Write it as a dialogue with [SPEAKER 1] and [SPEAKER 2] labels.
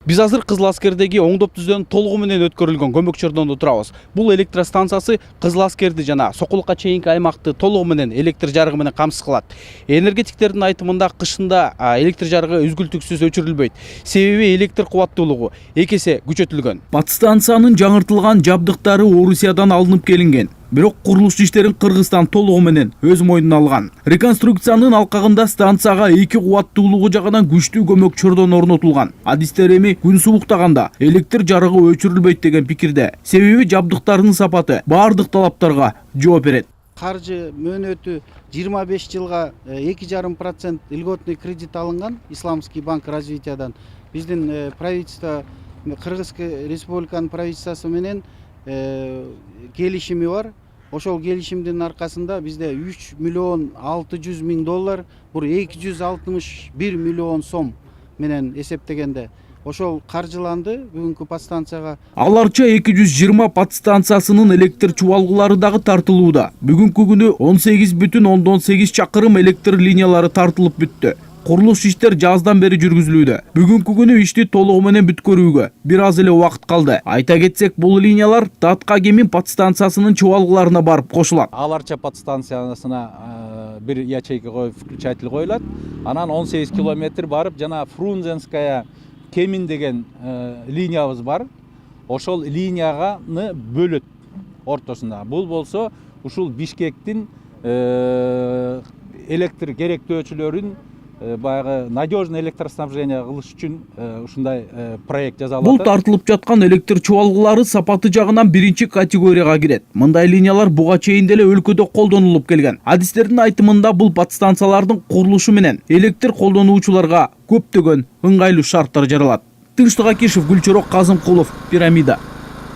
[SPEAKER 1] Биз азыр Кызыл Аскердеги оңдоп түздөн толугу менен өткөрүлгөн көмөк чордондо турабыз. Бул электр станциясы Кызыл Аскерди жана Сокулукка чейинки аймакты толугу менен электр жарыгы менен камсыз кылат. Энергетиктердин айтымында кышында электр жарыгы үзгүлтүксүз өчүрүлбөйт. Себеби электр кубаттуулугу 2 эсе күчөтүлгөн. Подстанциянын жаңыртылган жабдыктары Орусиядан алынып келинген. Бирок курулуш иштерин Кыргызстан толугу менен өз мойнуна алган. Реконструкциянын алкагында станцияга 2 кубаттуулугу жагынан күчтүү көмөк чордон орнотулган. Адистер эми күн сууктаганда электр жарыгы өчүрүлбөйт деген пикирде. Себеби жабдыктардын сапаты баардык талаптарга жооп берет.
[SPEAKER 2] Каржы мөөнөтү 25 жылга 2,5% льготный кредит алынган Исламский банк развитиядан. Биздин правительство Кыргызская республиканын правительствосу менен келишими бар. Ошол келишимдин аркасында бизде 3 миллион 600 миң доллар, бул 261 миллион сом менен эсептегенде ошол каржыланды бүгүнкү подстанцияга.
[SPEAKER 1] Аларча 220 подстанциясынын электр чубалгылары дагы тартылууда. Бүгүнкү күнү 18,8 чакырым электр линиялары тартылып бүттү. Курулуш иштер жаздан бери жүргүзүлүүдө. Бүгүнкү күнү ишти толугу менен бүткөрүүгө бир аз эле убакыт калды. Айта кетсек, бул линиялар Татка-Кемин подстанциясынын чубалгыларына барып кошулат.
[SPEAKER 3] Аларча подстанциясына бир ячейка коюп включатель коюлат. Анан 18 километр барып, жана Фрунзенская Кемин деген линиябыз бар. Ошол линияны бөлөт ортосунда. Бул болсо ушул Бишкектин электр керектөөчүлөрүн баягы надежный электроснабжение кылыш үчүн ушундай проект жасалат.
[SPEAKER 1] Бул тартылып жаткан электр чубалгылары сапаты жагынан биринчи категорияга кирет. Мындай линиялар буга чейин деле өлкөдө колдонулуп келген. Адистердин айтымында бул подстанциялардын курулушу менен электр колдонуучуларга көптөгөн ыңгайлуу шарттар жаралат. Тынчтык Акишев, Гүлчөрөк Казымкулов, Пирамида.